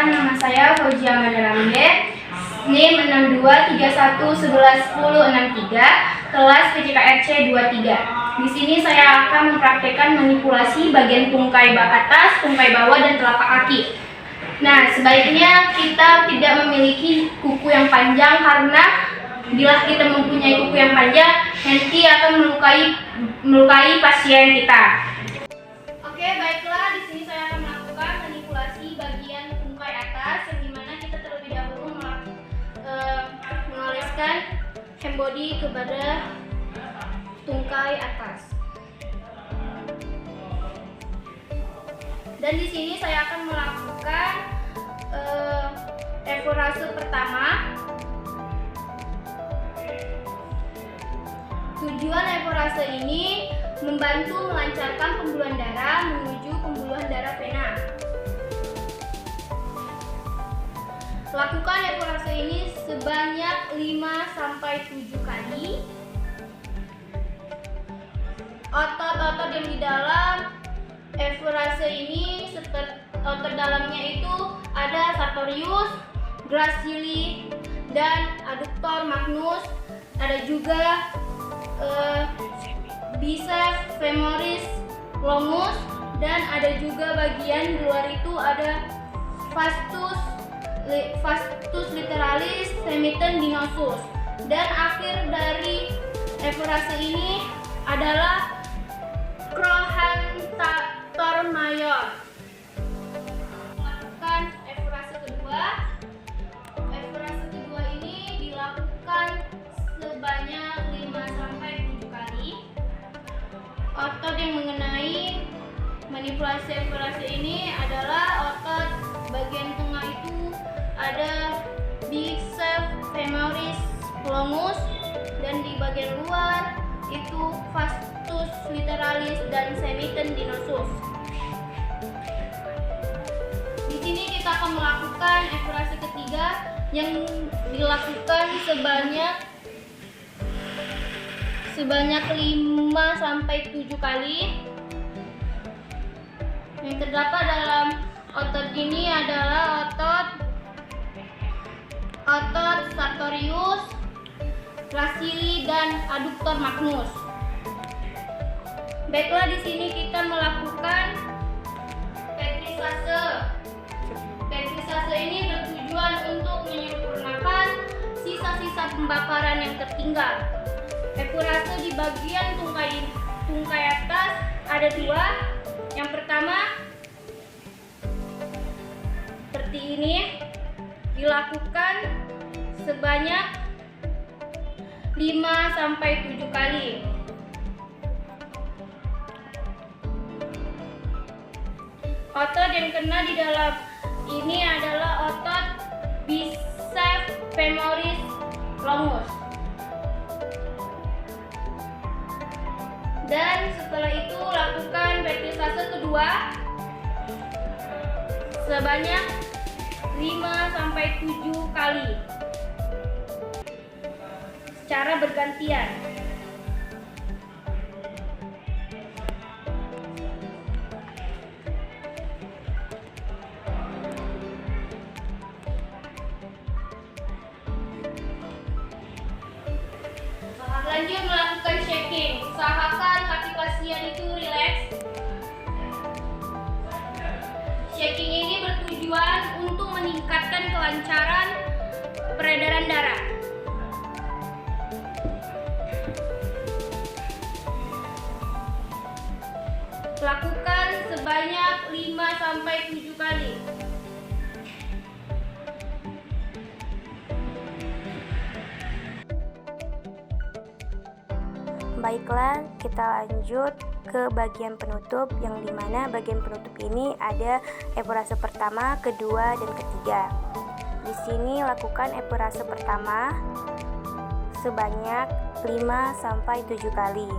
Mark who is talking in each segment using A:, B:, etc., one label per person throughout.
A: Perkenalkan, nama saya Fauzia Madaramde, NIM 6231111063, kelas PCKRC 23. Di sini saya akan mempraktekkan manipulasi bagian tungkai atas, tungkai bawah, dan telapak kaki. Nah, sebaiknya kita tidak memiliki kuku yang panjang karena bila kita mempunyai kuku yang panjang, nanti akan melukai pasien kita. Oke, baiklah, di sini saya akan melakukan manipulasi bagian tungkai atas, yang dimana kita terlebih dahulu mengoleskan hem body kepada tungkai atas. Dan di sini saya akan melakukan evorase pertama. Tujuan evorase ini membantu melancarkan pembuluhan darah menuju pembuluhan darah vena. Lakukan evorase ini sebanyak 5-7 kali. Otot-otot yang di dalam evorase ini, otot dalamnya itu ada sartorius, gracili, dan adductor magnus. Ada juga biceps femoris longus, dan ada juga bagian di luar itu ada vastus literalis semitendinosus. Dan akhir dari evorase ini adalah trochanter major. Melakukan evorase kedua. Evorase kedua ini dilakukan sebanyak 5-7 kali. Otot yang mengenai manipulasi evorase ini adalah otot bagian tengah itu ada biceps femoris longus, dan di bagian luar itu vastus literalis dan semitendinosus. Di sini kita akan melakukan evorase ketiga yang dilakukan sebanyak 5-7 kali. Yang terdapat dalam otot ini adalah otot sartorius, gracili, dan adductor magnus. Baiklah, di sini kita melakukan petrisase. Petrisase ini bertujuan untuk menyempurnakan sisa-sisa pembakaran yang tertinggal. Evorase di bagian tungkai atas ada 2. Yang pertama seperti ini, dilakukan sebanyak 5-7 kali. Otot yang kena di dalam ini adalah otot biceps femoris longus. Dan setelah itu lakukan petrisase kedua sebanyak 5-7 kali secara bergantian. Lanjut melakukan shaking. Usahakan kaki pasien itu rileks. Shaking ini bertujuan untuk meningkatkan kelancaran peredaran darah. Lakukan sebanyak 5-7 kali.
B: Baiklah, kita lanjut ke bagian penutup, yang dimana bagian penutup ini ada evorase pertama, kedua, dan ketiga. Di sini lakukan evorase pertama sebanyak 5-7 kali.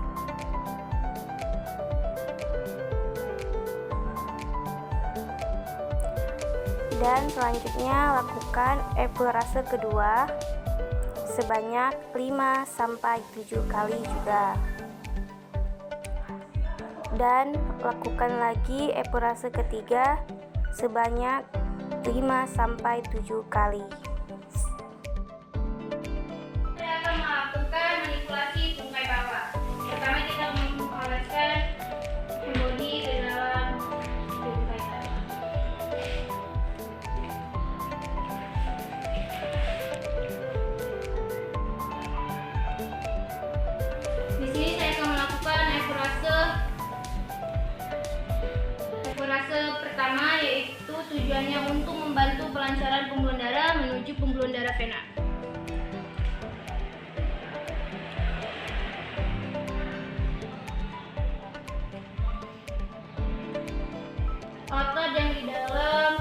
B: Dan selanjutnya lakukan evorase kedua sebanyak 5-7 kali juga. Dan lakukan lagi evorase ketiga sebanyak 5-7 kali.
A: Saya akan melakukan manipulasi tungkai bawah. Pertama kita mengoleskan handbody ke dalam tungkai bawah. Di sini saya akan melakukan evorase pertama, yaitu tujuannya untuk membantu pelancaran pembuluh darah menuju pembuluh darah vena. Otot yang di dalam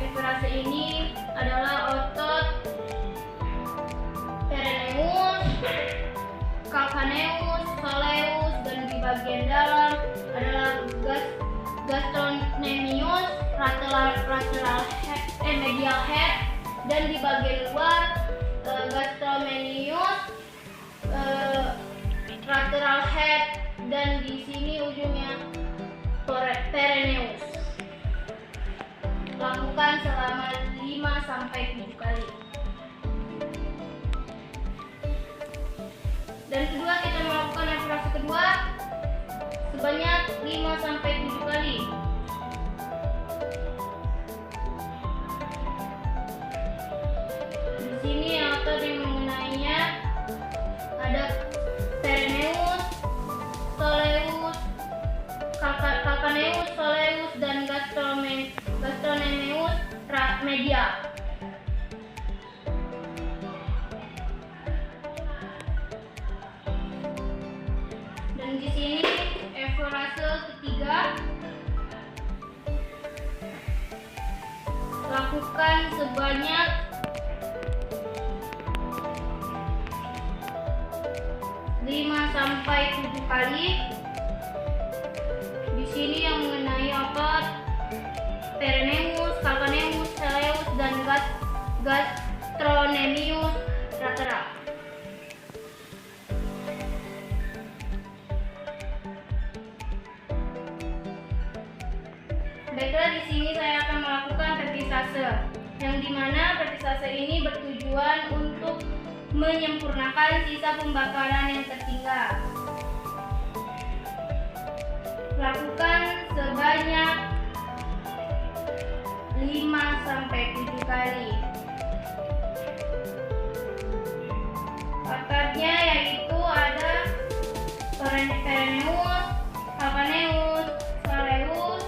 A: evorase ini adalah otot peroneus, calcaneus, soleus, dan di bagian dalam adalah gastrocnemius, medial head, dan di bagian luar gastrocnemius, lateral head, dan di sini ujungnya peroneus. Lakukan selama 5-7 kali. Dan kedua, kita melakukan evorase kedua sebanyak 5-7 kali. Di sini otot yang mengenainya ada peroneus, soleus, calcaneus, soleus, dan gastrocnemius medial. Dan di sini evorase ketiga, lakukan sebanyak 5-7 kali. Di sini yang mengenai otot peroneus, calcaneus, soleus, dan gastrocnemius lateral. Baiklah, di sini saya akan melakukan vertisase, yang dimana vertisase ini bertujuan untuk menyempurnakan sisa pembakaran yang tertinggal. Lakukan sebanyak 5-7 kali. Ototnya yaitu ada peroneus, calcaneus, soleus,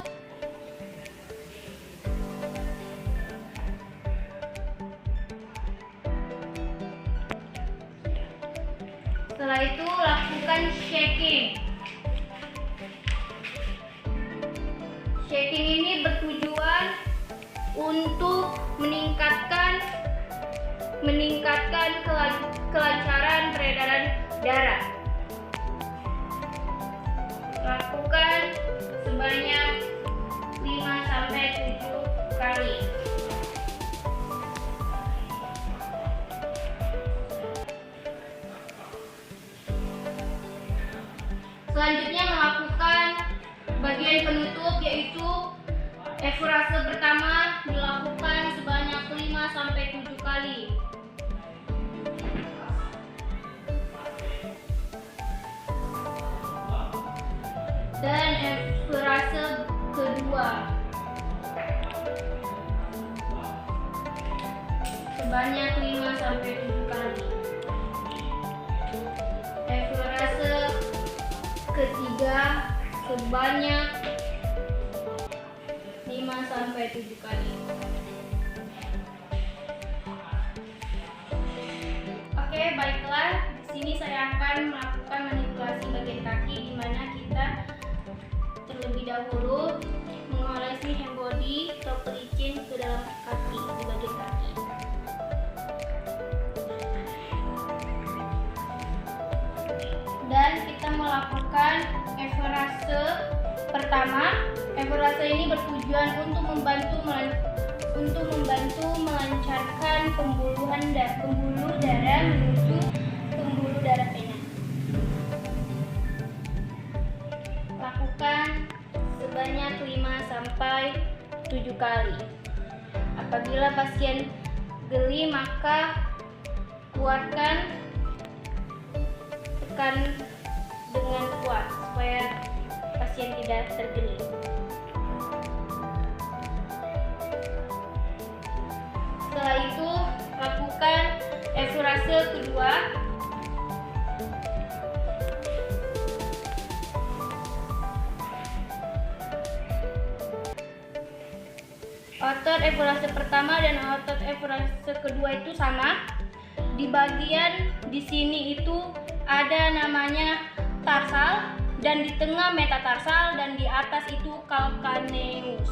A: setelah itu lakukan shaking. Shaking ini bertujuan untuk meningkatkan kelancaran peredaran darah. Lakukan sebanyak 5-7 kali. Selanjutnya melakukan bagian penutup, yaitu evorase pertama dilakukan sebanyak 5-7 kali. Dan evorase kedua sebanyak 5-7 kali. Evorase ketiga sebanyak 5-7 kali. Oke, baiklah. Di sini saya akan melakukan manipulasi bagian kaki, di mana kita terlebih dahulu mengolesi handbody atau pelicin ke dalam kaki, di bagian kaki. Dan kita melakukan evorase pertama. Evorase ini bertujuan untuk membantu melancarkan pembuluh darah menuju pembuluh darah vena. Lakukan sebanyak 5-7 7 kali. Apabila pasien geli, maka kuatkan, tekan dengan kuat supaya pasien tidak tergeli. Setelah itu, lakukan efurase kedua. Otot efurase pertama dan otot efurase kedua itu sama. Di bagian di sini itu ada namanya tarsal, dan di tengah metatarsal, dan di atas itu calcaneus.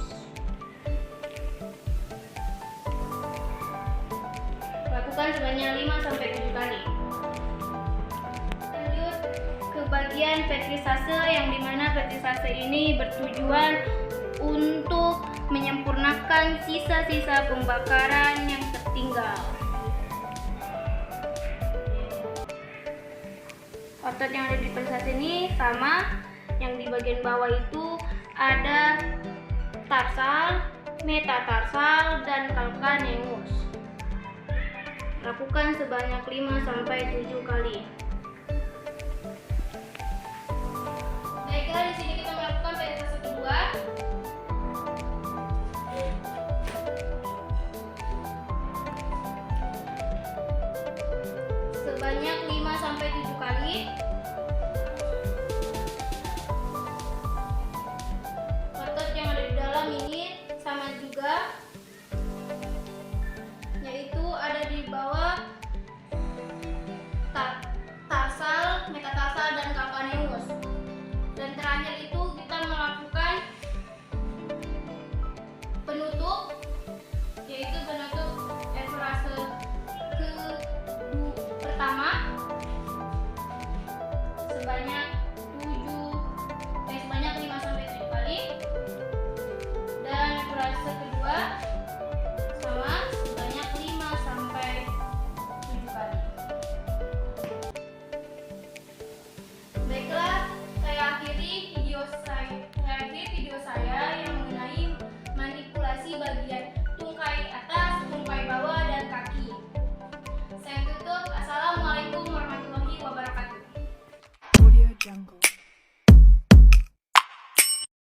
A: Lakukan sebanyak 5-7 kali. Lanjut ke bagian petrisase, yang dimana petrisase ini bertujuan untuk menyempurnakan sisa-sisa pembakaran yang tertinggal. Otot yang ada di petrisase ini sama, yang di bagian bawah itu ada tarsal, metatarsal, dan calcaneus. Lakukan sebanyak 5-7 kali. Baiklah, di sini kita melakukan petrisase kedua. Sebanyak 5-7 kali.